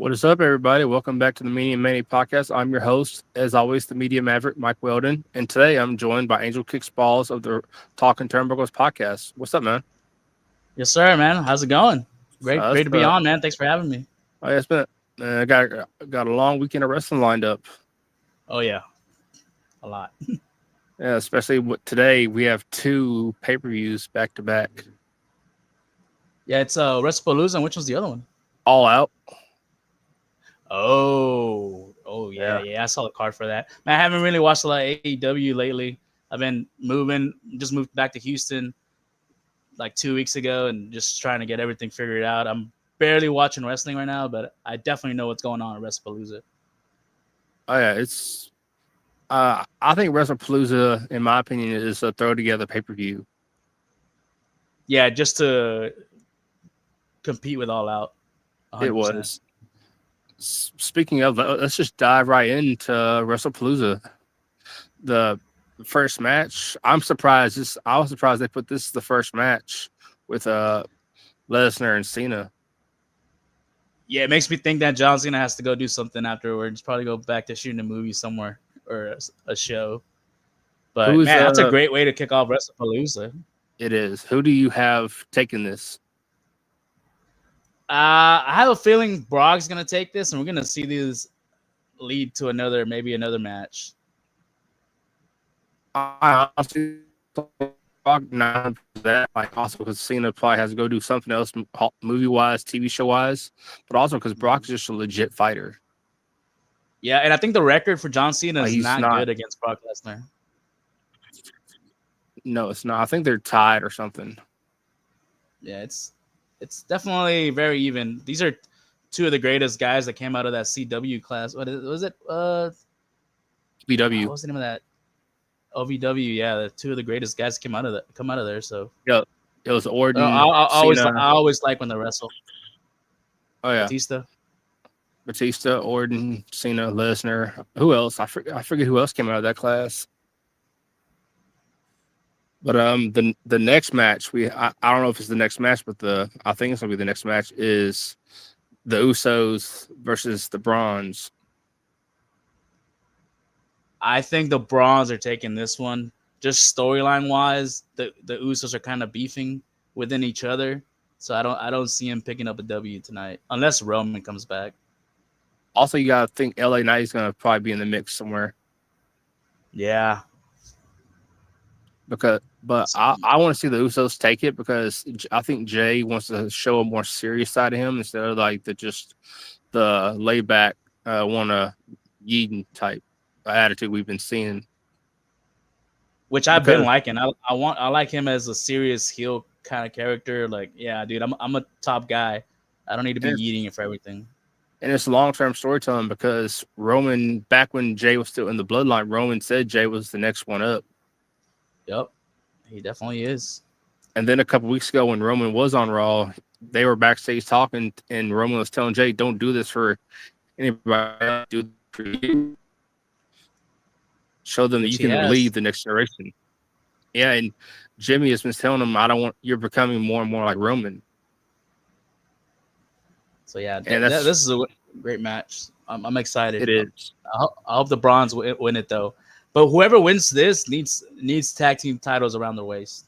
What is up, everybody? Welcome back to the Media Mania Podcast. I'm your host, as always, the Media Maverick, Mike Weldon. And today I'm joined by Angel Kicks Balls of the Talkin Turnbuckles podcast. What's up, man? Yes, sir, man. How's it going? Great to be on, man. Thanks for having me. Oh, yeah, it's been I got a long weekend of wrestling lined up. Oh, yeah. A lot. Yeah, especially today we have two pay-per-views back to back. Yeah, it's WrestlePalooza, and which one's the other one? All Out. Oh, yeah. I saw the card for that. Man, I haven't really watched a lot of AEW lately. I've been just moved back to Houston like 2 weeks ago and just trying to get everything figured out. I'm barely watching wrestling right now, but I definitely know what's going on at WrestlePalooza. Oh, yeah, it's I think WrestlePalooza, in my opinion, is a throw together pay-per-view. Yeah, just to compete with All Out. 100%. It was. Speaking of, let's just dive right into WrestlePalooza. The first match, I was surprised they put this as the first match with Lesnar and Cena. Yeah, it makes me think that John Cena has to go do something afterwards. Probably go back to shooting a movie somewhere or a show. But man, that's a great way to kick off WrestlePalooza. It is. Who do you have taking this? I have a feeling Brock's gonna take this, and we're gonna see these lead to maybe another match. I honestly Brock not that, like, also because Cena probably has to go do something else, movie wise, TV show wise, but also because Brock's just a legit fighter. Yeah, and I think the record for John Cena is not good against Brock Lesnar. No, it's not. I think they're tied or something. Yeah, it's definitely very even. These are two of the greatest guys that came out of that CW class. What was it? VW. What's the name of that? OVW. Yeah, the two of the greatest guys come out of there. So yeah, it was Orton. I always like when they wrestle. Oh yeah, Batista, Orton, Cena, Lesnar. Who else? I forget who else came out of that class. But the next match I don't know if it's the next match, but I think it's gonna be the next match is the Usos versus the Brawns. I think the Brawns are taking this one. Just storyline wise, the Usos are kind of beefing within each other, so I don't see him picking up a W tonight unless Roman comes back. Also, you gotta think LA Knight is gonna probably be in the mix somewhere. Yeah. But I want to see the Usos take it because I think Jay wants to show a more serious side of him instead of like the laid back wanna Yeaton type attitude we've been seeing. Which I've been liking. I like him as a serious heel kind of character. Like, yeah, dude, I'm a top guy. I don't need to be eating it for everything. And it's long-term storytelling because Roman, back when Jay was still in the bloodline, Roman said Jay was the next one up. Yep, he definitely is. And then a couple weeks ago when Roman was on Raw, they were backstage talking, and Roman was telling Jay, don't do this for anybody, do it for you. Show them that you can lead the next generation. Yeah, and Jimmy has been telling him, you're becoming more and more like Roman. So yeah, this is a great match. I'm excited. It is. I hope the Brawns win it though. But whoever wins this needs tag team titles around their waist.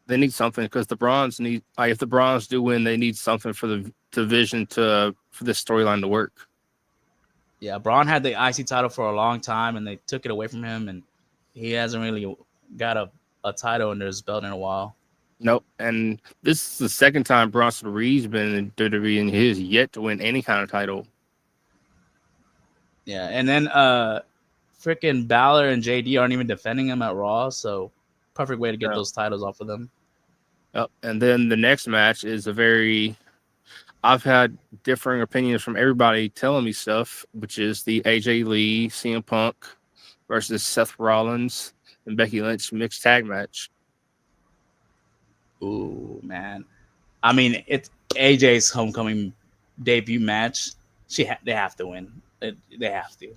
They need something because the Brawns need. If the Brawns do win, they need something for the division for this storyline to work. Yeah, Braun had the IC title for a long time, and they took it away from him, and he hasn't really got a title under his belt in a while. Nope, and this is the second time Bronson Reed's been in WWE, and he has yet to win any kind of title. Yeah, and then freaking Balor and JD aren't even defending him at Raw, so perfect way to get those titles off of them. Yep, and then the next match is I've had differing opinions from everybody telling me stuff, which is the AJ Lee, CM Punk versus Seth Rollins and Becky Lynch mixed tag match. Ooh, man. I mean, it's AJ's homecoming debut match. They have to win. They have to.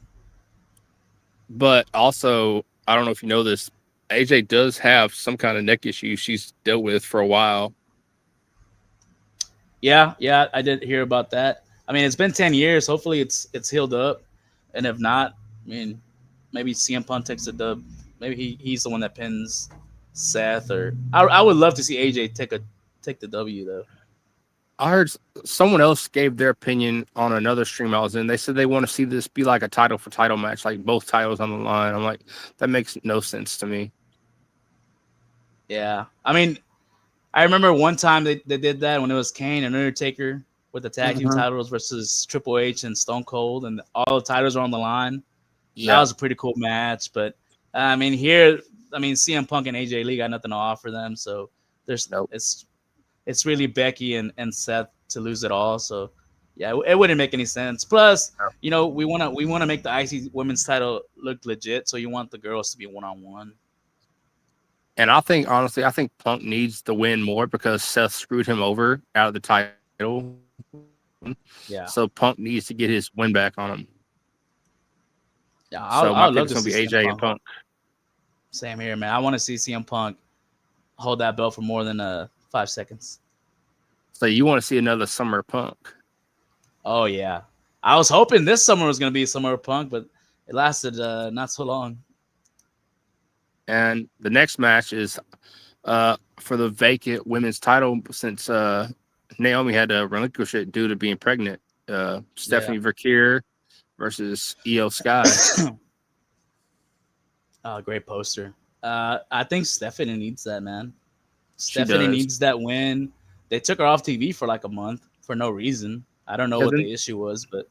But also, I don't know if you know this, AJ does have some kind of neck issue she's dealt with for a while. Yeah, I did hear about that. I mean, it's been 10 years. Hopefully, it's healed up, and if not, I mean, maybe CM Punk takes a dub. Maybe he's the one that pins Seth, or I would love to see AJ take the W though. I heard someone else gave their opinion on another stream I was in. They said they want to see this be like a title for title match, like both titles on the line. I'm like, that makes no sense to me. Yeah, I mean, I remember one time they did that when it was Kane and Undertaker with the tag team titles versus Triple H and Stone Cold, and all the titles are on the line. Yeah. That was a pretty cool match. But I mean, here, CM Punk and AJ Lee got nothing to offer them, so there's it's really Becky and Seth to lose it all. So yeah, it wouldn't make any sense. Plus, we want to make the IC Women's title look legit, so you want the girls to be 1-on-1. And I think, honestly, Punk needs the win more because Seth screwed him over out of the title. Yeah. So Punk needs to get his win back on him. Yeah, I would love to be AJ and Punk. Same here, man. I want to see CM Punk hold that belt for more than 5 seconds. So you want to see another Summer Punk? Oh yeah, I was hoping this summer was going to be Summer Punk, but it lasted not so long. And the next match is for the vacant women's title since Naomi had to relinquish it due to being pregnant. Stephanie Verkeer versus Io Sky. Oh, great poster. I think Stephanie needs that, man. Stephanie needs that win. They took her off TV for like a month for no reason. I don't know what the issue was, but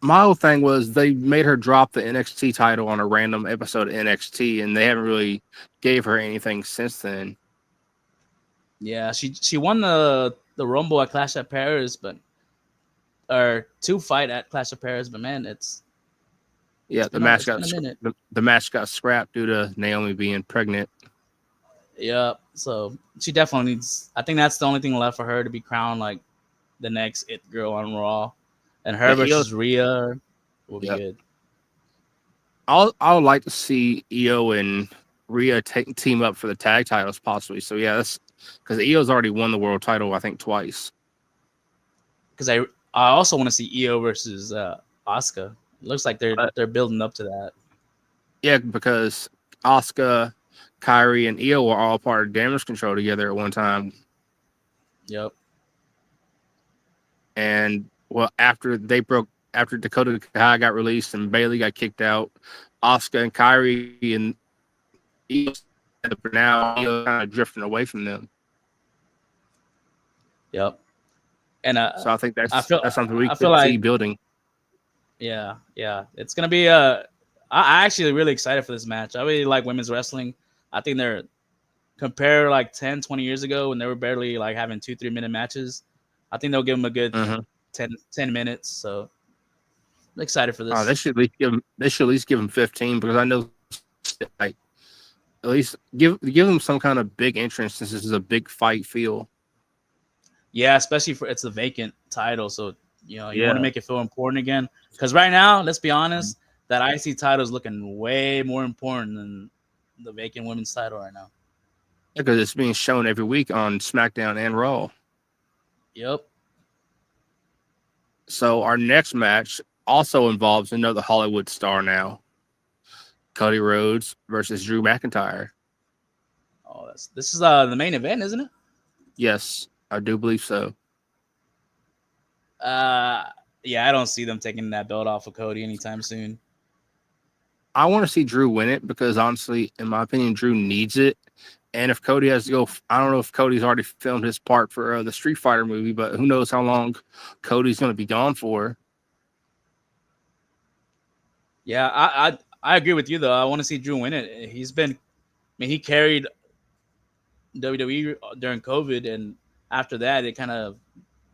my whole thing was they made her drop the NXT title on a random episode of NXT, and they haven't really gave her anything since then. Yeah, she won the Rumble at Clash at Paris, or 2 fight at Clash of Paris, but man, the match got scrapped due to Naomi being pregnant. Yeah, so she definitely needs. I think that's the only thing left for her to be crowned like the next It Girl on Raw. And her versus Rhea will be good. I would like to see Io and Rhea team up for the tag titles possibly. So yeah, that's because Io's already won the world title, I think, twice. Because I also want to see Io versus Asuka. It looks like they're building up to that. Yeah, because Asuka, Kairi, and Io were all part of Damage Control together at one time. Yep. And after Dakota Kai got released and Bayley got kicked out, Asuka and Kairi and Io for now kind of drifting away from them. Yep. And so I think that's something we could see building. Yeah, it's gonna be I'm actually really excited for this match. I really like women's wrestling. I think they're compared like 10, 20 years ago when they were barely like having 2-3 minute matches. I think they'll give them a good 10 minutes. So I'm excited for this. They should at least give them 15 because I know like at least give them some kind of big entrance since this is a big fight feel. Yeah, especially for it's a vacant title, so you want to make it feel important again. Because right now, let's be honest, that IC title is looking way more important than the vacant women's title right now. Because it's being shown every week on SmackDown and Raw. Yep. So our next match also involves another Hollywood star now. Cody Rhodes versus Drew McIntyre. Oh, this is the main event, isn't it? Yes, I do believe so. Yeah, I don't see them taking that belt off of Cody anytime soon. I want to see Drew win it because honestly, in my opinion, Drew needs it. And if Cody has to go, I don't know if Cody's already filmed his part for the Street Fighter movie, but who knows how long Cody's going to be gone for. Yeah, I agree with you, though. I want to see Drew win it. He carried WWE during COVID, and after that, it kind of,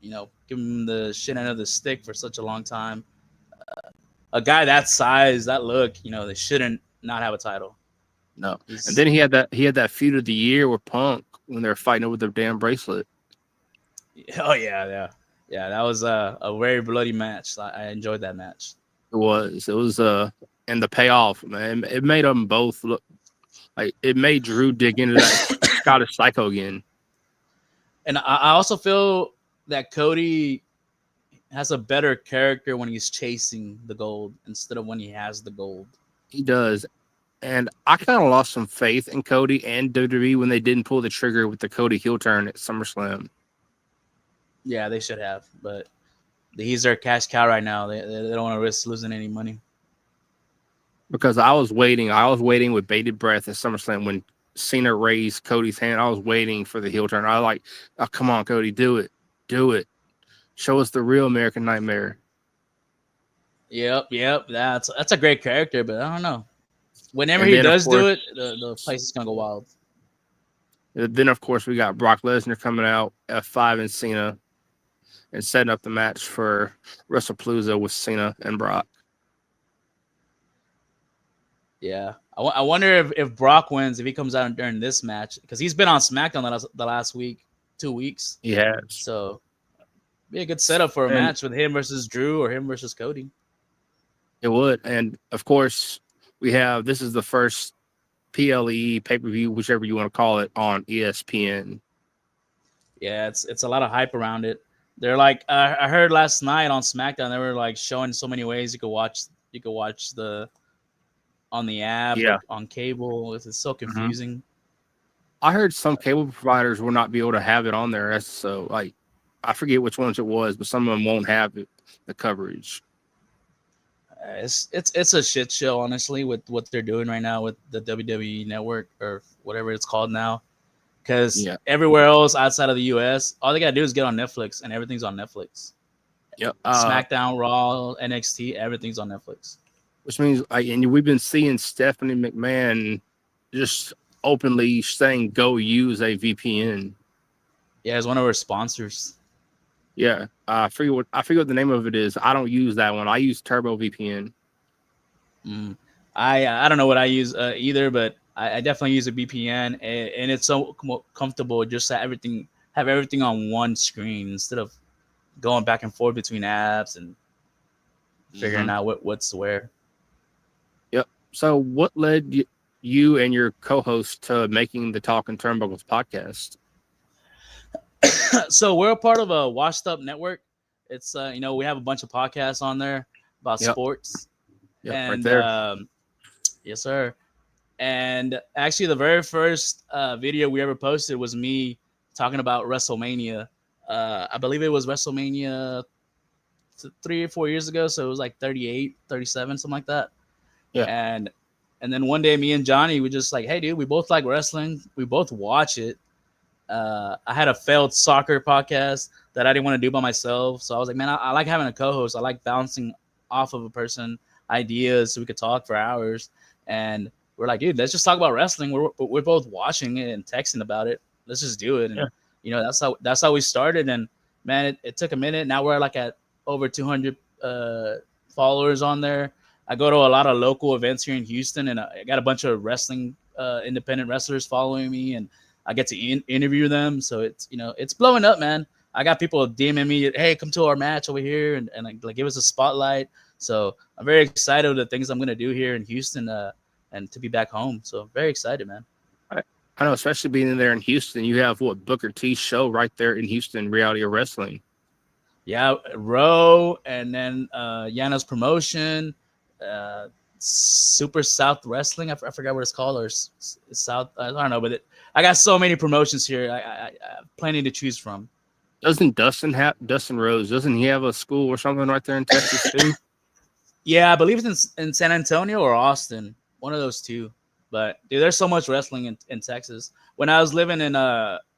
give him the shit end of the stick for such a long time. A guy that size, that look, they shouldn't not have a title. No, and then he had that feud of the year with Punk when they were fighting over the damn bracelet. Oh yeah. That was a very bloody match. I enjoyed that match. It was, and the payoff, man, it made them both look like it made Drew dig into that Scottish Psycho again. And I also feel that Cody has a better character when he's chasing the gold instead of when he has the gold. He does. And I kind of lost some faith in Cody and WWE when they didn't pull the trigger with the Cody heel turn at SummerSlam. Yeah, they should have, but he's their cash cow right now. They don't want to risk losing any money. Because I was waiting with bated breath at SummerSlam when Cena raised Cody's hand. I was waiting for the heel turn. I was like, oh, come on, Cody, do it. Show us the real American Nightmare. Yep. That's a great character, but I don't know. Whenever And he then, does of course, do it, the place is gonna go wild. Then, of course, we got Brock Lesnar coming out, F5 and Cena, and setting up the match for WrestlePalooza with Cena and Brock. Yeah, I wonder if Brock wins, if he comes out during this match, because he's been on SmackDown the last week, 2 weeks. He has. So be a good setup for a match with him versus Drew or him versus Cody. It would. And of course, this is the first PLE pay-per-view, whichever you want to call it, on ESPN. Yeah, it's a lot of hype around it. They're like, I heard last night on SmackDown, they were like showing so many ways you could watch the on the app, Yeah, on cable. It's so confusing. I heard some cable providers will not be able to have it on there. So, like, I forget which ones it was, but some of them won't have the coverage. It's a shit show, honestly, with what they're doing right now with the WWE Network or whatever it's called now. Because everywhere else outside of the US, all they gotta do is get on Netflix, and everything's on Netflix. Yep. SmackDown, Raw, NXT, everything's on Netflix. Which means, and we've been seeing Stephanie McMahon just openly saying, "Go use a VPN." Yeah, it's one of her sponsors. Yeah, I forget what the name of it is. I don't use that one. I use Turbo VPN. I don't know what I use either, but I definitely use a VPN, and it's so comfortable just to have everything on one screen instead of going back and forth between apps and figuring out what's where. Yep. So, what led you and your co-host to making the Talkin Turnbuckles podcast? So we're a part of a washed up network. It's we have a bunch of podcasts on there about sports. Yeah, and right there. Yes, sir. And actually, the very first video we ever posted was me talking about WrestleMania. I believe it was WrestleMania 3 or 4 years ago. So it was like 38, 37, something like that. Yeah. And then one day, me and Johnny, we just like, hey, dude, we both like wrestling. We both watch it. I had a failed soccer podcast that I didn't want to do by myself. So I was like, man, I like having a co-host. I like bouncing off of a person ideas so we could talk for hours. And we're like, dude, let's just talk about wrestling. We're both watching it and texting about it. Let's just do it. And that's how we started. And man, it took a minute. Now we're like at over 200 followers on there. I go to a lot of local events here in Houston, and I got a bunch of wrestling independent wrestlers following me, and I get to interview them. So it's blowing up, man. I got people DMing me, hey, come to our match over here and like give us a spotlight. So I'm very excited with the things I'm going to do here in Houston and to be back home. So I'm very excited, man. I know, especially being there in Houston, you have Booker T's show right there in Houston, Reality of Wrestling. Yeah, Row, and then Yana's promotion, Super South Wrestling. I forgot what it's called, or South. I don't know, but I got so many promotions here. I have plenty to choose from. Doesn't Dustin Rose? Doesn't he have a school or something right there in Texas too? Yeah, I believe it's in San Antonio or Austin, one of those two. But dude, there's so much wrestling in Texas. When I was living in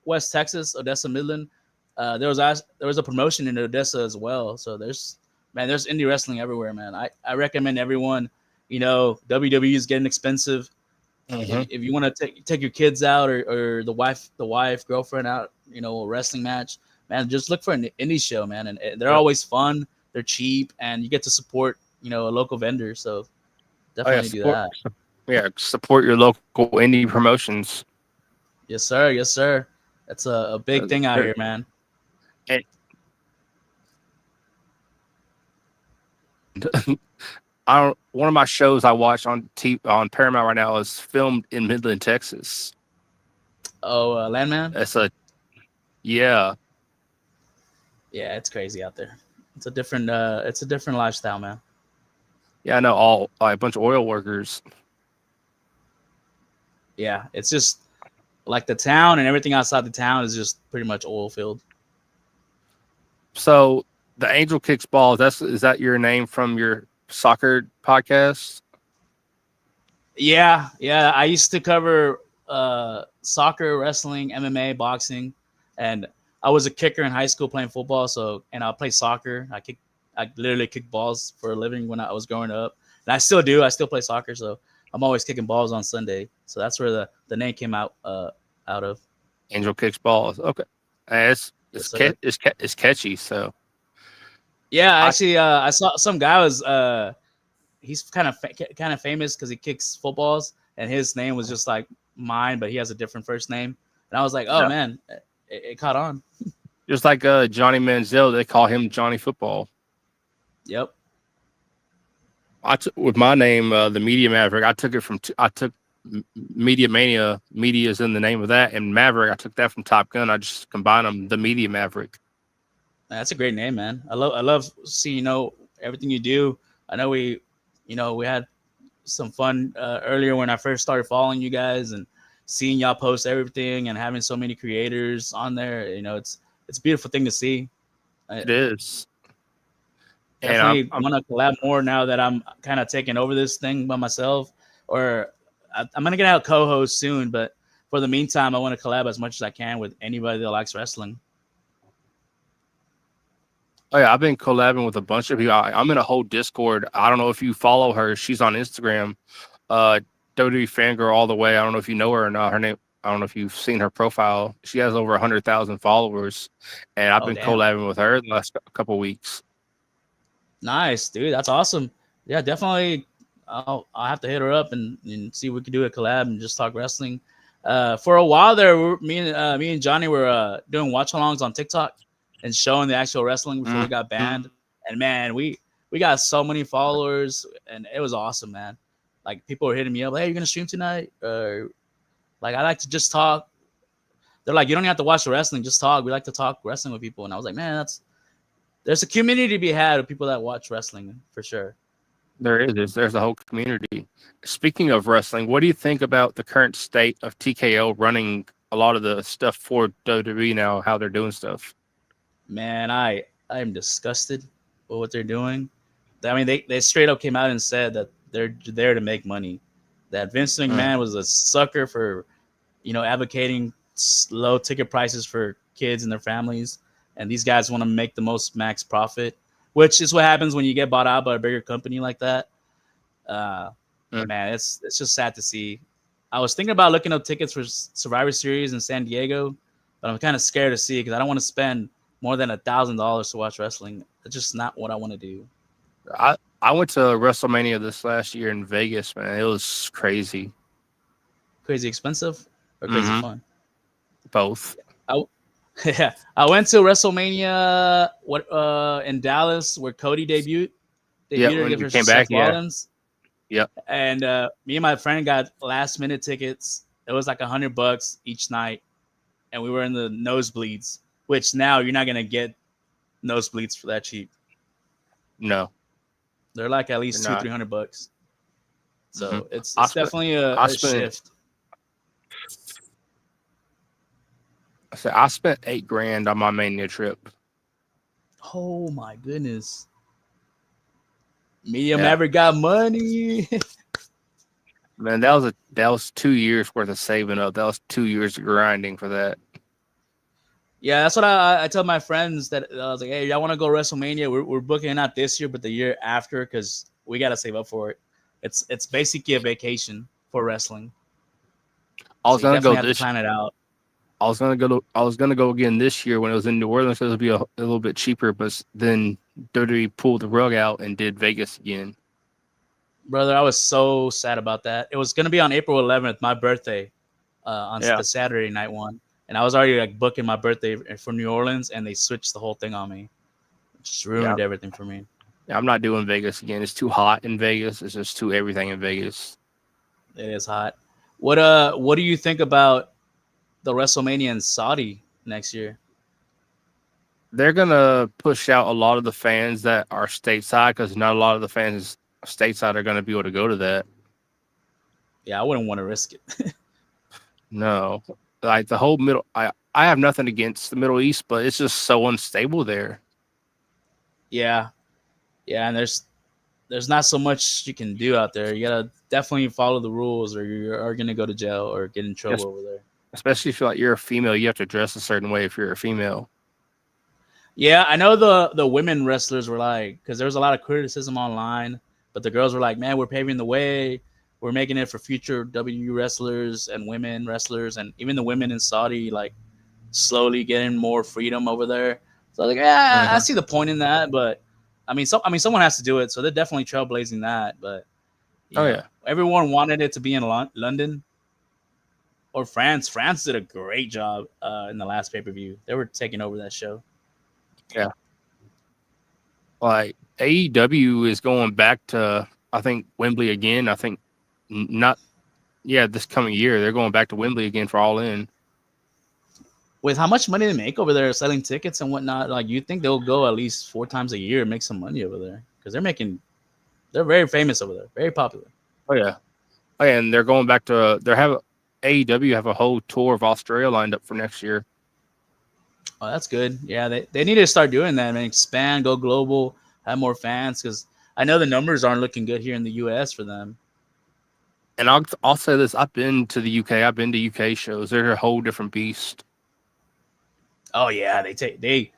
West Texas, Odessa, Midland, there was a promotion in Odessa as well. So there's indie wrestling everywhere, man. I recommend everyone. WWE is getting expensive. If you want to take your kids out or the wife, girlfriend out, a wrestling match, man, just look for an indie show, man. And they're always fun. They're cheap, and you get to support, a local vendor. So definitely do that. Yeah, support your local indie promotions. Yes, sir. Yes, sir. That's a big thing out here, man. One of my shows I watch on Paramount right now is filmed in Midland, Texas. Oh, Landman? Yeah, it's crazy out there. It's a different lifestyle, man. Yeah, I know all a bunch of oil workers. Yeah, it's just like the town and everything outside the town is just pretty much oil field. So the Angel Kicks Balls, is that your name from your soccer podcast? Yeah, yeah. I used to cover soccer, wrestling, MMA, boxing, and I was a kicker in high school playing football. So, and I play soccer. I literally kick balls for a living when I was growing up, and I still do. I still play soccer, so I'm always kicking balls on Sunday. So that's where the name came out of. Angel Kicks Balls. Okay, it's Yes, it's sir. it's catchy. So Yeah, actually, I saw some guy was he's kind of famous because he kicks footballs, and his name was just like mine, but he has a different first name. And I was like, oh yeah, man, it caught on. just like Johnny Manziel, they call him Johnny Football. Yep. I took with my name, the Media Maverick. I took it from I took Media Mania. Media is in the name of that, and Maverick. I took that from Top Gun. I just combined them. The Media Maverick. That's a great name, man. I love seeing everything you do. I know we had some fun earlier when I first started following you guys and seeing y'all post everything and having so many creators on there. It's a beautiful thing to see. It is, and Definitely want to collab more now that I'm kind of taking over this thing by myself. Or I'm gonna get out co-host soon, but for the meantime, I want to collab as much as I can with anybody that likes wrestling. oh yeah, I've been collabing with a bunch of people. I'm in a whole Discord. I don't know if you follow her. She's on Instagram. Uh, WWE Fangirl all the way. I don't know if you know her or not. Her name. I don't know if you've seen her profile. She has over 100,000 followers, and I've Oh been damn, collabing with her the last couple of weeks. nice dude, that's awesome. Yeah, definitely. I'll have to hit her up and see if we could do a collab and just talk wrestling. For a while there, me and Johnny were doing watch-alongs on TikTok and showing the actual wrestling before we got banned. And man, we got so many followers, and it was awesome, man. Like people were hitting me up, hey, you're gonna stream tonight? Like I like to just talk. They're like, you don't have to watch the wrestling, just talk. We like to talk wrestling with people. And I was like, man, there's a community to be had of people that watch wrestling for sure. There is. There's a whole community. Speaking of wrestling, what do you think about the current state of TKO running a lot of the stuff for WWE now? How they're doing stuff? Man, I'm disgusted with what they're doing. I mean, they straight up came out and said that they're there to make money. That Vince McMahon was a sucker for, advocating low ticket prices for kids and their families, and these guys want to make the most max profit, which is what happens when you get bought out by a bigger company like that. Man, it's just sad to see. I was thinking about looking up tickets for Survivor Series in San Diego, but I'm kind of scared to see because I don't want to spend more than $1,000 to watch wrestling. It's just not what I want to do. I went to WrestleMania this last year in Vegas, man. It was crazy. Crazy expensive or crazy fun? Both. Yeah, I went to WrestleMania in Dallas where Cody debuted When you came back, Rollins. Yeah. And me and my friend got last minute tickets. It was like $100 each night, and we were in the nosebleeds. Which now you're not gonna get nosebleeds for that cheap. No, they're like at least $200-300. So it's definitely a shift. I spent $8,000 on my Mania trip. Oh my goodness. Media Maverick got money. Man, that was 2 years worth of saving up. That was 2 years of grinding for that. Yeah, that's what I tell my friends that I was like, hey, y'all want to go WrestleMania? We're booking it not this year, but the year after because we got to save up for it. It's basically a vacation for wrestling. I was gonna go this. Plan it out. I was gonna go again this year when it was in New Orleans. So it would be a little bit cheaper, but then WWE pulled the rug out and did Vegas again. Brother, I was so sad about that. It was gonna be on April 11th, my birthday, on the Saturday night one. And I was already like booking my birthday for New Orleans, and they switched the whole thing on me. It just ruined everything for me. Yeah, I'm not doing Vegas again. It's too hot in Vegas. It's just too everything in Vegas. It is hot. What do you think about the WrestleMania in Saudi next year? they're gonna push out a lot of the fans that are stateside because not a lot of the fans stateside are gonna be able to go to that. Yeah, I wouldn't want to risk it. No, like the whole middle. I have nothing against the Middle East, but it's just so unstable there. Yeah, and there's not so much you can do out there. You gotta definitely follow the rules, or you are gonna go to jail or get in trouble over there. Especially if you're a female, you have to dress a certain way if you're a female. Yeah, I know the women wrestlers were like, because there was a lot of criticism online, but the girls were like, man, we're paving the way. We're making it for future WWE wrestlers and women wrestlers, and even the women in Saudi, like slowly getting more freedom over there. So I was like, yeah, I see the point in that, but I mean, someone has to do it, so they're definitely trailblazing that. But everyone wanted it to be in London or France. France did a great job in the last pay-per-view. They were taking over that show. Yeah. Like AEW is going back to, I think, Wembley again. I think this coming year they're going back to Wembley again for All In. With how much money they make over there selling tickets and whatnot, like you think they'll go at least 4 times a year and make some money over there because they're very famous over there, very popular. Oh yeah, and they're going back to AEW have a whole tour of Australia lined up for next year. Oh, that's good. Yeah, they need to start doing that and expand, go global, have more fans because I know the numbers aren't looking good here in the U.S. for them. And I'll say this: I've been to the UK. I've been to UK shows. They're a whole different beast. Oh yeah, they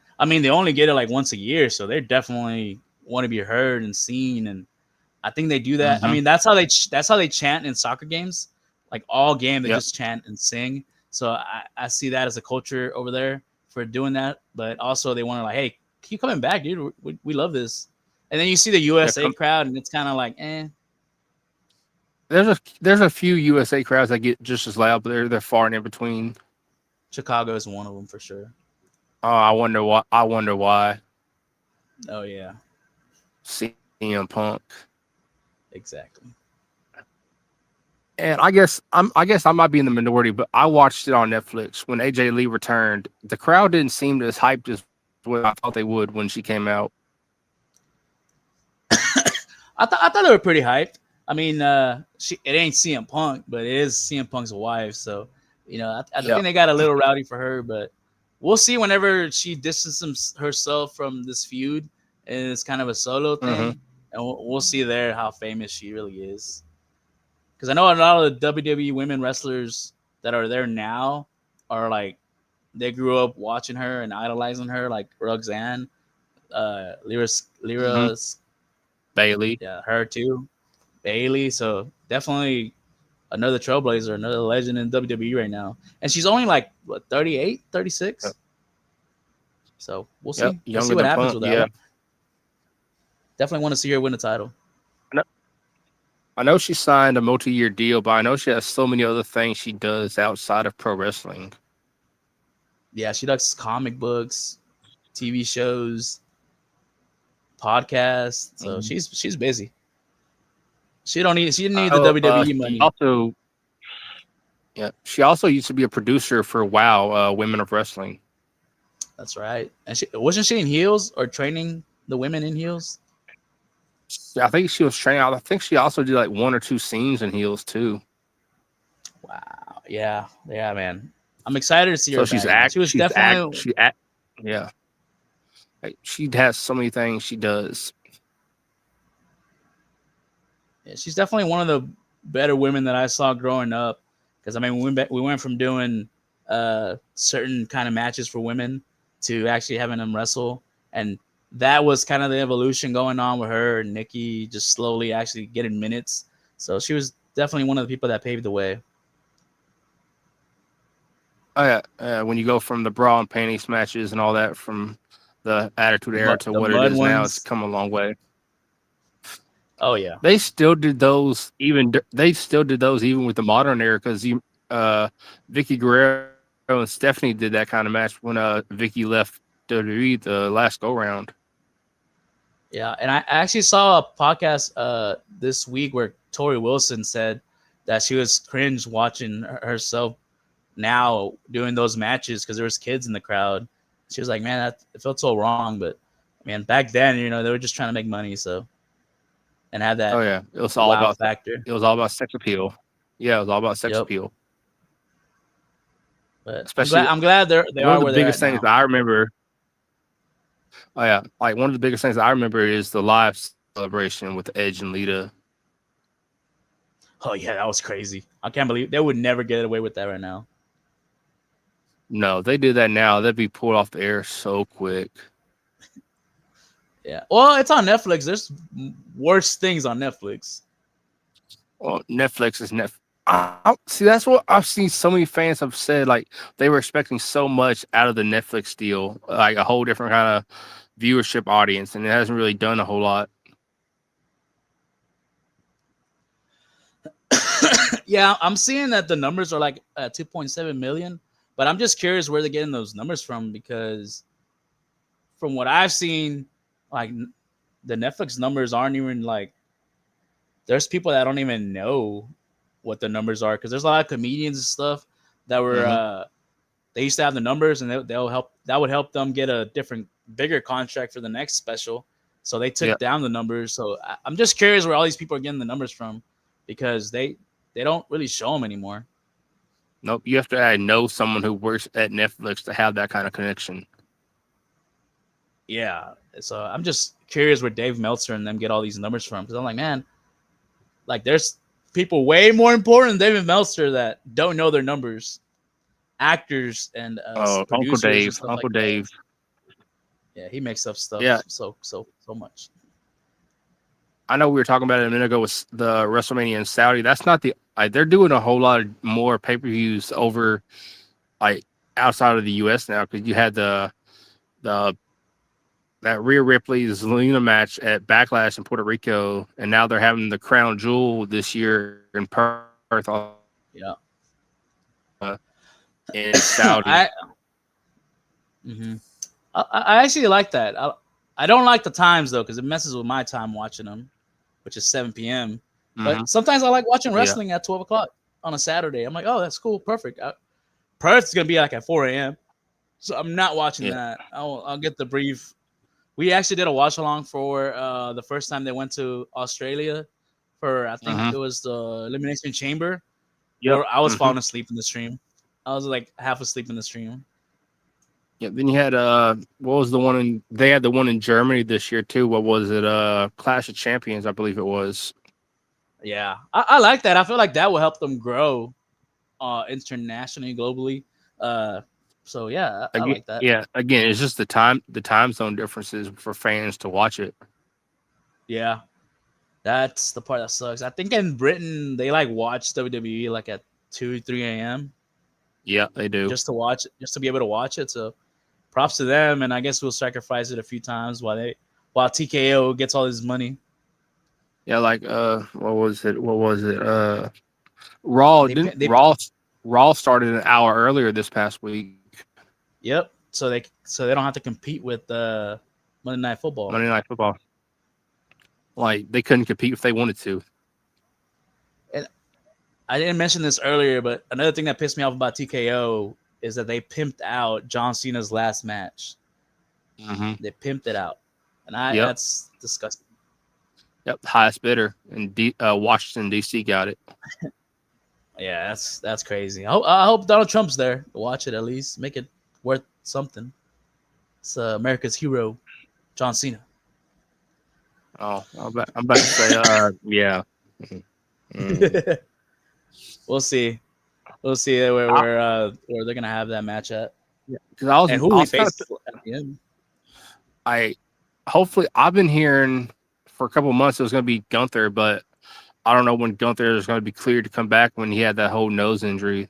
only get it like once a year, so they definitely want to be heard and seen, and I think they do that. Mm-hmm. I mean, that's how they chant in soccer games, like all game they just chant and sing. So I see that as a culture over there for doing that, but also they want to like, hey, keep coming back, dude. We love this. And then you see the USA crowd, and it's kind of like, eh. There's a few USA crowds that get just as loud, but they're far and in between. Chicago is one of them for sure. Oh, I wonder why. Oh yeah, CM Punk. Exactly. And I guess I might be in the minority, but I watched it on Netflix when AJ Lee returned. The crowd didn't seem as hyped as what I thought they would when she came out. I thought they were pretty hyped. I mean, it ain't CM Punk, but it is CM Punk's wife. So, I think they got a little rowdy for her, but we'll see whenever she distances herself from this feud and it's kind of a solo thing. Mm-hmm. And we'll see there how famous she really is. Because I know a lot of the WWE women wrestlers that are there now are like, they grew up watching her and idolizing her, like Roxanne, Lyra Bailey. Yeah, her too. Bailey. So definitely another trailblazer, another legend in WWE right now. And she's only like, 38, 36? Yep. So we'll see. We'll see what happens with that. Yeah. Definitely want to see her win the title. I know she signed a multi-year deal, but I know she has so many other things she does outside of pro wrestling. Yeah, she does comic books, TV shows, podcasts. So she's busy. She didn't need the WWE money. She also used to be a producer for WoW, Women of Wrestling. That's right. And wasn't she in heels or training the women in heels? I think she was training. I think she also did like 1 or 2 scenes in heels too. Wow. Yeah, man. I'm excited to see her. So she has so many things she does. Yeah, she's definitely one of the better women that I saw growing up. Because I mean, we went from doing certain kind of matches for women to actually having them wrestle, and that was kind of the evolution going on with her and Nikki, just slowly actually getting minutes. So she was definitely one of the people that paved the way. Oh yeah, when you go from the bra and panties matches and all that from the Attitude Era to what it is now, it's come a long way. Oh yeah, they still did those even with the modern era because Vicky Guerrero and Stephanie did that kind of match when Vicky left WWE the last go round. Yeah, and I actually saw a podcast this week where Tori Wilson said that she was cringe watching herself now doing those matches because there was kids in the crowd. She was like, man, it felt so wrong. But man, back then, they were just trying to make money, so and have that. Oh yeah, it was all wow about factor. It was all about sex appeal. Yeah, it was all about sex Yep. appeal. But Especially, I'm glad they one are of the where they're biggest at things now. I remember. Oh yeah, like one of the biggest things I remember is the live celebration with Edge and Lita. Oh yeah, that was crazy. I can't believe they would never get away with that right now. No, if they did that now, they'd be pulled off the air so quick. Yeah. Well, it's on Netflix. There's worse things on Netflix. Well, Netflix is Netflix. See, that's what I've seen. So many fans have said, like they were expecting so much out of the Netflix deal, like a whole different kind of viewership audience, and it hasn't really done a whole lot. Yeah, I'm seeing that the numbers are like 2.7 million, but I'm just curious where they're getting those numbers from because from what I've seen, like the Netflix numbers aren't even like. There's people that don't even know what the numbers are because there's a lot of comedians and stuff that were they used to have the numbers and they'll help that would help them get a different bigger contract for the next special, so they took down the numbers. So I'm just curious where all these people are getting the numbers from because they don't really show them anymore. Nope, you have to know someone who works at Netflix to have that kind of connection. Yeah, so I'm just curious where Dave Meltzer and them get all these numbers from because I'm like, man, like there's people way more important than David Meltzer that don't know their numbers, actors and Uncle Dave, Uncle Dave. Yeah, he makes up stuff. Yeah, so much. I know we were talking about it a minute ago with the WrestleMania in Saudi. That's not the they're doing a whole lot more pay-per-views over like outside of the U.S. now because you had that Rhea Ripley Zelina match at Backlash in Puerto Rico, and now they're having the Crown Jewel this year in Perth. Yeah. In Saudi. I actually like that. I don't like the times though because it messes with my time watching them, which is 7 p.m. But sometimes I like watching wrestling at 12 o'clock on a Saturday. I'm like, oh, that's cool, perfect. Perth's gonna be like at 4 a.m. So I'm not watching that. I'll get the brief. We actually did a watch along for the first time they went to Australia for I think it was the Elimination Chamber. Yeah, I was falling asleep in the stream. I was like half asleep in the stream. Yeah, then you had what was the one they had the one in Germany this year too. What was it? Clash of Champions, I believe it was. Yeah. I like that. I feel like that will help them grow internationally, globally. So yeah, I like that. Yeah, again, it's just the time zone differences for fans to watch it. Yeah. That's the part that sucks. I think in Britain they like watch WWE like at 2, 3 a.m. Yeah, they do. Just to watch it, just to be able to watch it. So props to them, and I guess we'll sacrifice it a few times while TKO gets all his money. Yeah, like what was it? Raw Raw started an hour earlier this past week. Yep. So they don't have to compete with Monday Night Football. Like they couldn't compete if they wanted to. And I didn't mention this earlier, but another thing that pissed me off about TKO is that they pimped out John Cena's last match. They pimped it out, and that's disgusting. Yep, highest bidder, and Washington D.C. got it. Yeah, that's crazy. I hope Donald Trump's there to watch it at least, make it worth something. It's America's hero, John Cena. Oh, I'm about to say, yeah. We'll see where they're gonna have that match at. Yeah, because who we face at the end. I've been hearing for a couple of months it was going to be Gunther, but I don't know when Gunther is going to be cleared to come back when he had that whole nose injury.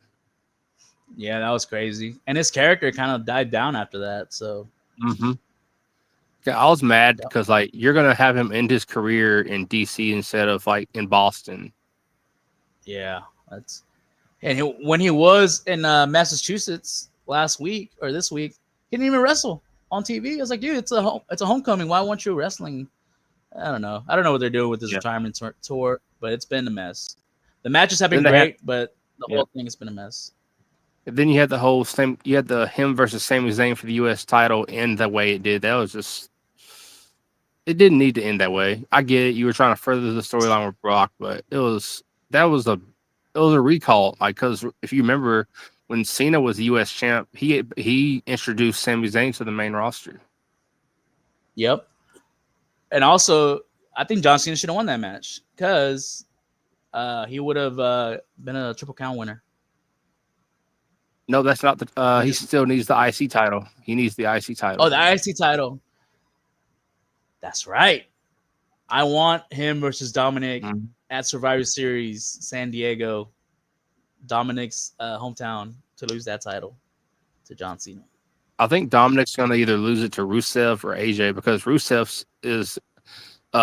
Yeah, that was crazy, and his character kind of died down after that. So, yeah, I was mad because like you're going to have him end his career in DC instead of like in Boston. Yeah, when he was in Massachusetts last week or this week, he didn't even wrestle on TV. I was like, dude, it's a homecoming. Why weren't you wrestling? I don't know what they're doing with this retirement tour, but it's been a mess. The matches have been great, but the whole thing has been a mess. then you had the whole same. You had the him versus Sami Zayn for the U.S. title end the way it did. That was just. It didn't need to end that way. I get it. You were trying to further the storyline with Brock, but that was a recall. Like, because if you remember when Cena was the U.S. champ, he introduced Sami Zayn to the main roster. Yep. And also, I think John Cena should have won that match because he would have been a Triple Crown winner. No, that's not the. He still needs the IC title. He needs the IC title. Oh, the IC title. That's right. I want him versus Dominic at Survivor Series San Diego, Dominic's hometown, to lose that title to John Cena. I think Dominic's going to either lose it to Rusev or AJ because Rusev is.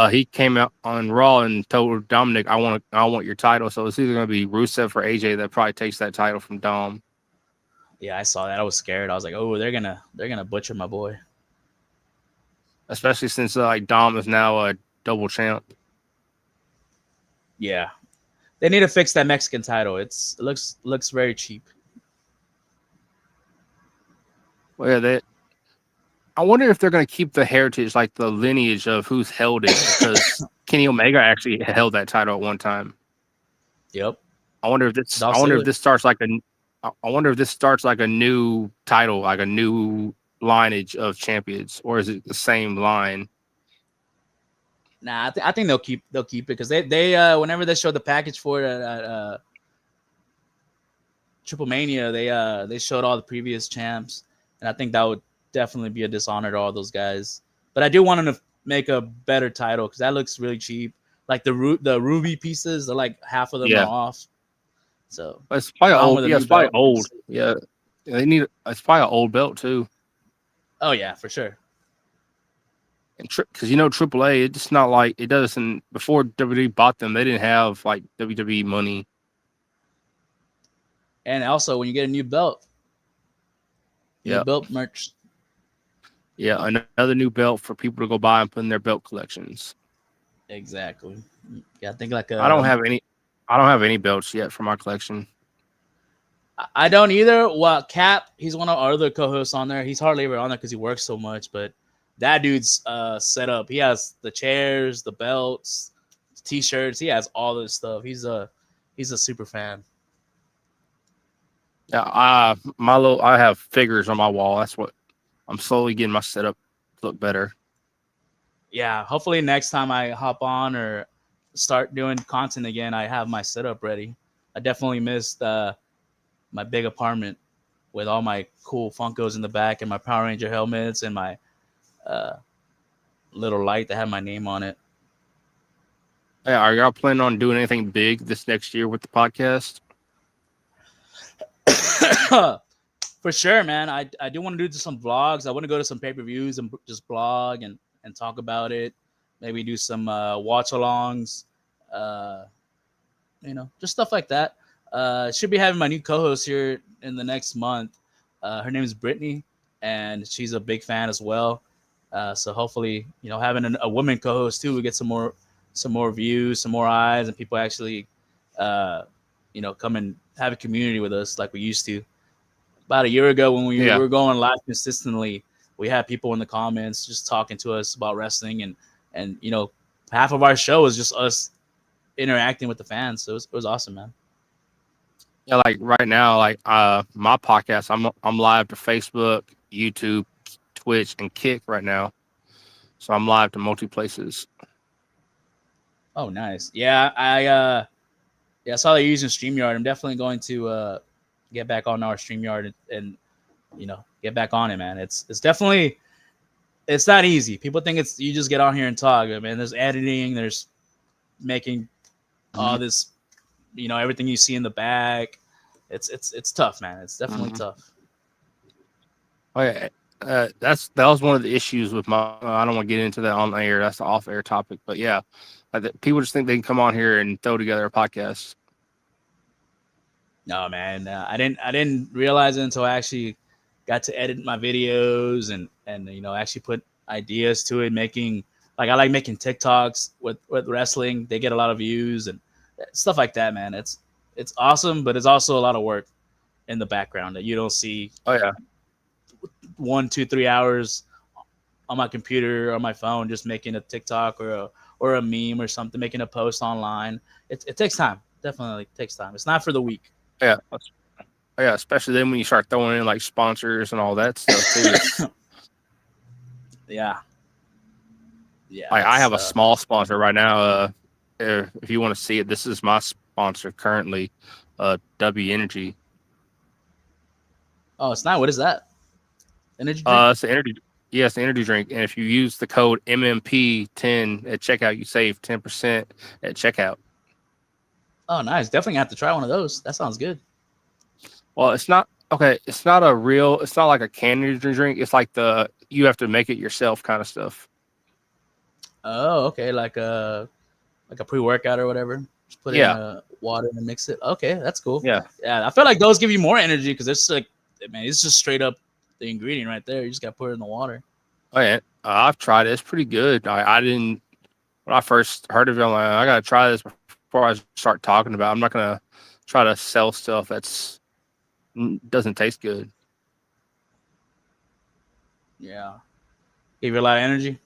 He came out on Raw and told Dominic, "I want your title." So it's either going to be Rusev or AJ that probably takes that title from Dom. Yeah, I saw that. I was scared. I was like, "Oh, they're gonna butcher my boy." Especially since like Dom is now a double champ. Yeah, they need to fix that Mexican title. It looks very cheap. Well, yeah, I wonder if they're going to keep the heritage, like the lineage of who's held it, because Kenny Omega actually held that title at one time. Yep. I wonder if this starts like a new title, like a new lineage of champions, or is it the same line? Nah, I think they'll keep it because they whenever they showed the package for it at Triple Mania, they showed all the previous champs, and I think that would definitely be a dishonor to all those guys. But I do want them to make a better title because that looks really cheap. Like the ruby pieces, they're like half of them are off. So it's probably old. Yeah, it's probably old. Yeah, they need. It's probably an old belt too. Oh yeah, for sure. And because AAA, it's just not like it doesn't. Before WWE bought them, they didn't have like WWE money. And also, when you get a new belt, new belt merch. Yeah, another new belt for people to go buy and put in their belt collections. Exactly. Yeah, I think like I don't have any belts yet for my collection. I don't either. Well, Cap, he's one of our other co-hosts on there. He's hardly ever on there because he works so much, but that dude's set up. He has the chairs, the belts, t-shirts. He has all this stuff. He's a super fan. Yeah, I have figures on my wall. That's what I'm slowly getting my setup to look better. Yeah, hopefully next time I hop on or start doing content again, I have my setup ready. I definitely missed my big apartment with all my cool Funkos in the back and my Power Ranger helmets and my little light that had my name on it. Hey, are y'all planning on doing anything big this next year with the podcast? For sure, man. I do want to do some vlogs. I want to go to some pay-per-views and just blog and talk about it. Maybe do some watch-alongs, just stuff like that. Should be having my new co-host here in the next month. Her name is Brittany, and she's a big fan as well. So hopefully, having a woman co-host too, we get some more views, some more eyes, and people actually, come and have a community with us like we used to. About a year ago when we were going live consistently, we had people in the comments just talking to us about wrestling, and half of our show was just us interacting with the fans. So it was awesome, man. Yeah, like right now, like my podcast, I'm live to Facebook, YouTube, Twitch, and Kick right now. So I'm live to multi places. Oh, nice. Yeah, I saw they're using StreamYard. I'm definitely going to get back on our StreamYard and get back on it, man. It's definitely, it's not easy. People think you just get on here and talk. I mean, there's editing, there's making all this, everything you see in the back. It's tough, man. It's definitely tough. Oh yeah, that was one of the issues with my. I don't want to get into that on air. That's the off air topic. But yeah, people just think they can come on here and throw together a podcast. No, man. I didn't realize it until I actually got to edit my videos and actually put ideas to it. I like making TikToks with wrestling. They get a lot of views and stuff like that, man. It's awesome, but it's also a lot of work. in the background that you don't see. Oh yeah. 1, 2, 3 hours on my computer or my phone, just making a TikTok or a meme or something, making a post online. It takes time. Definitely takes time. It's not for the weak. Yeah. Yeah, especially then when you start throwing in like sponsors and all that stuff too. Yeah. Yeah. Like I It's have a small sponsor right now. If you want to see it, this is my sponsor currently, W Energy. oh, it's not. What is that? Energy drink? It's an energy. Yes, the energy drink. And if you use the code MMP10 at checkout, you save 10% at checkout. Oh, nice. Definitely have to try one of those. That sounds good. Well, it's not okay. It's not like a canned drink. It's like you have to make it yourself kind of stuff. Oh, okay. Like a pre-workout or whatever. Just put it in water and mix it. Okay, that's cool. Yeah. Yeah, I feel like those give you more energy because it's like, man, it's just straight up the ingredient right there. You just got to put it in the water. Oh yeah, I've tried it. It's pretty good. I didn't when I first heard of it. I'm like, I gotta try this before I start talking about it. I'm not gonna try to sell stuff that's doesn't taste good. Yeah. Give you a lot of energy.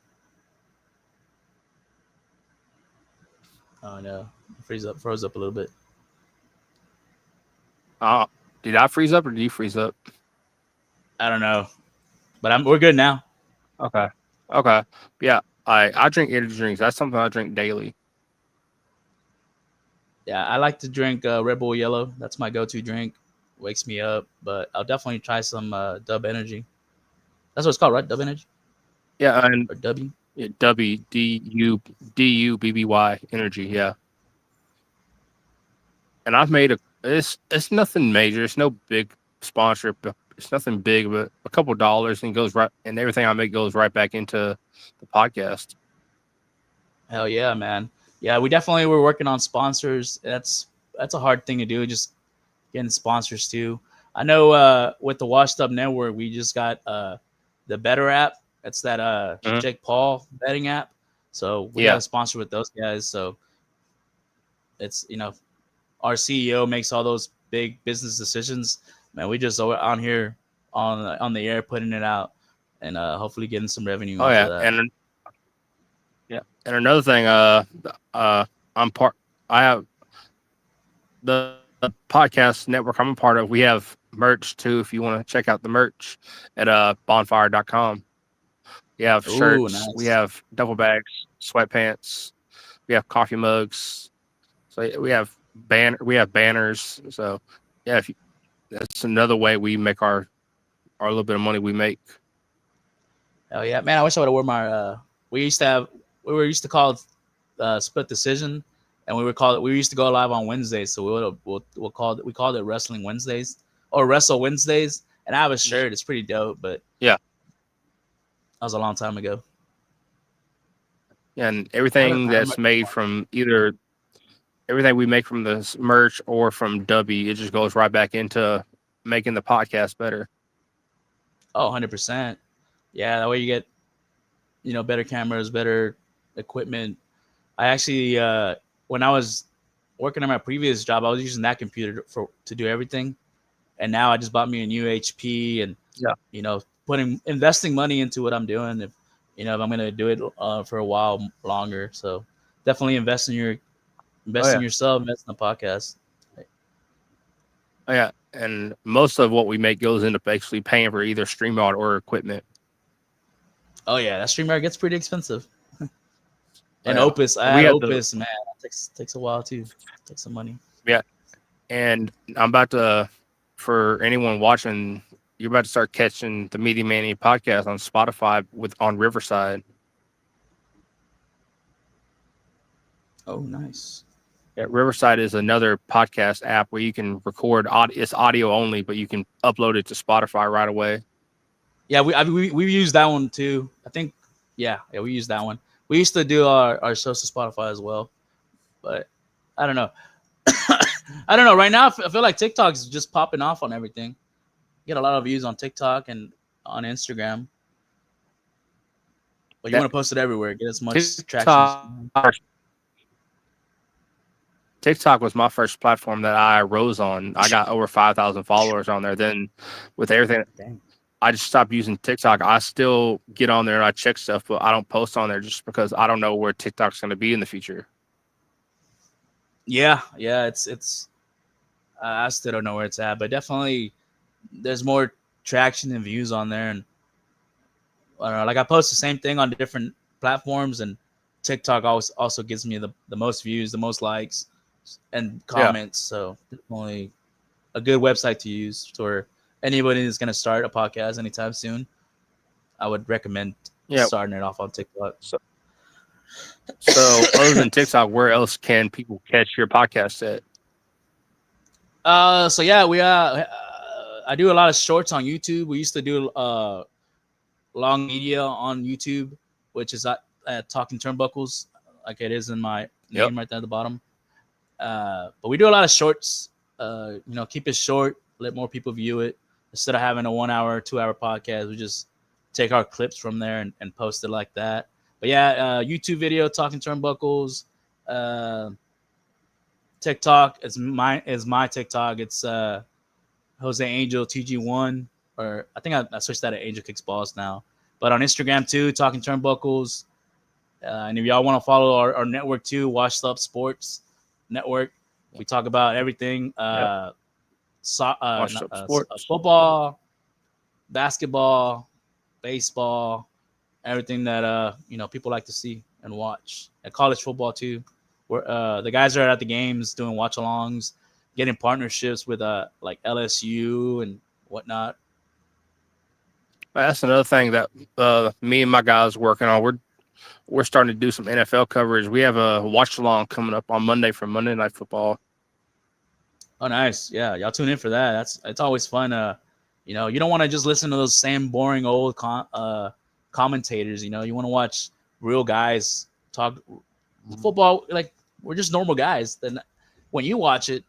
Oh no, froze up a little bit. Did I freeze up or did you freeze up? I don't know, but we're good now. Okay. Yeah, I drink energy drinks. That's something I drink daily. Yeah, I like to drink Red Bull Yellow. That's my go-to drink. Wakes me up, but I'll definitely try some Dub Energy. That's what it's called, right? Dub Energy. Yeah, and Or W. yeah, WDUBBY energy. Yeah, and I've made it's nothing major. It's no big sponsor. But it's nothing big, but a couple dollars and goes right, and everything I make goes right back into the podcast. Hell yeah, man. Yeah, we definitely were working on sponsors. That's a hard thing to do. Just getting sponsors too. I know with the Washed Up Network, we just got the Better app. That's that Jake Paul betting app. So we got a sponsor with those guys. So it's our CEO makes all those big business decisions. Man, we just on here on the air putting it out and hopefully getting some revenue. Oh yeah, that. And another thing, I have the podcast network I'm a part of. We have merch too. If you want to check out the merch at bonfire.com. We have shirts. Nice. We have duffel bags, sweatpants. We have coffee mugs. So we have banners. So yeah, that's another way we make our little bit of money we make. Oh yeah, man! I wish I would have worn my. We used to call it Split Decision, and we used to go live on Wednesdays. So we called it Wrestling Wednesdays or Wrestle Wednesdays. And I have a shirt. It's pretty dope, but yeah, that was a long time ago. Yeah, and everything that's made from everything we make from this merch or from W, it just goes right back into making the podcast better. Oh, 100%. Yeah, that way you get, better cameras, better equipment. I actually, when I was working on my previous job, I was using that computer to do everything. And now I just bought me a new HP and, investing money into what I'm doing. If I'm going to do it for a while longer. So definitely invest in yourself, invest in the podcast. Oh, yeah. And most of what we make goes into basically paying for either StreamYard or equipment. Oh yeah, that StreamYard gets pretty expensive. And Opus, Opus, man, it takes a while too. Takes some money. Yeah, and I'm about to, for anyone watching, you're about to start catching the Media Mania podcast on Spotify on Riverside. Oh, nice. Yeah, Riverside is another podcast app where you can record it's audio only, but you can upload it to Spotify right away. Yeah, we've used that one too. I think, yeah, we used that one. We used to do our shows to Spotify as well, but I don't know. I don't know. Right now, I feel like TikTok's just popping off on everything. Get a lot of views on TikTok and on Instagram, but you want to post it everywhere. Get as much traction. TikTok was my first platform that I rose on. I got over 5,000 followers on there. Then with everything, I just stopped using TikTok. I still get on there and I check stuff, but I don't post on there just because I don't know where TikTok's going to be in the future. Yeah, it's. I still don't know where it's at, but definitely there's more traction and views on there. And I don't know, like I post the same thing on different platforms, and TikTok also gives me the most views, the most likes, and comments. So definitely a good website to use for anybody that's going to start a podcast anytime soon. I would recommend starting it off on TikTok. So other than TikTok, where else can people catch your podcast at? So yeah, I do a lot of shorts on YouTube. We used to do long media on YouTube, which is at Talkin Turnbuckles, like it is in my name right there at the bottom. But we do a lot of shorts. Keep it short, let more people view it. Instead of having a 1 hour, 2 hour podcast, we just take our clips from there and post it like that. But yeah, YouTube video, Talkin Turnbuckles. TikTok is my TikTok. It's Jose Angel TG1, or I think I switched that to Angel Kicks Balls now. But on Instagram too, Talkin Turnbuckles. And if y'all want to follow our network too, Washed Up Sports Network, we talk about everything. Football, basketball, baseball, everything that people like to see and watch. And college football too. Where the guys are at the games doing watch-alongs, getting partnerships with like LSU and whatnot. That's another thing that me and my guys working on. We're starting to do some NFL coverage. We have a watch-along coming up on Monday for Monday Night Football. Oh, nice. Yeah, y'all tune in for that. It's always fun. You don't want to just listen to those same boring old commentators. You want to watch real guys talk football. Like, we're just normal guys. Then when you watch it,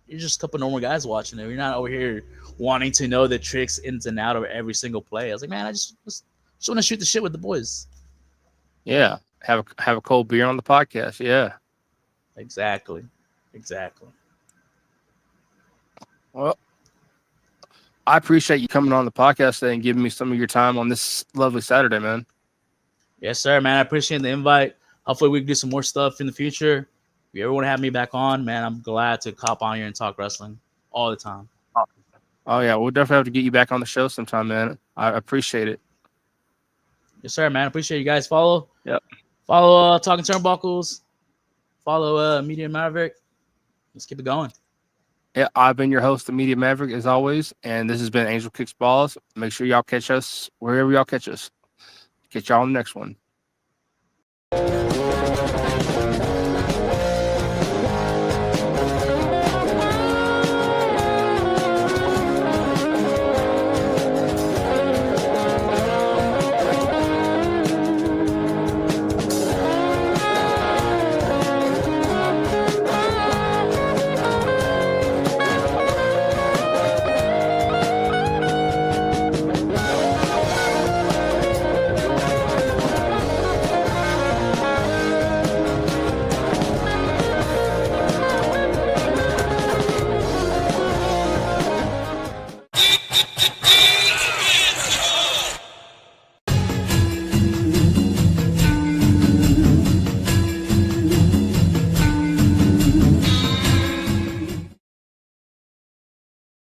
you're just a couple normal guys watching it. You're not over here wanting to know the tricks ins and out of every single play. I was like, man, I just want to shoot the shit with the boys. Yeah, have a cold beer on the podcast. Yeah, exactly. Well, I appreciate you coming on the podcast today and giving me some of your time on this lovely Saturday, man. Yes, sir, man. I appreciate the invite. Hopefully we can do some more stuff in the future. If you ever want to have me back on, man, I'm glad to hop on here and talk wrestling all the time. Oh, yeah. We'll definitely have to get you back on the show sometime, man. I appreciate it. Yes, sir, man. I appreciate you guys. Follow Talkin Turnbuckles. Follow Media Maverick. Let's keep it going. Yeah, I've been your host, the Media Maverick, as always, and this has been Angel Kicks Balls. Make sure y'all catch us wherever y'all catch us. Catch y'all on the next one.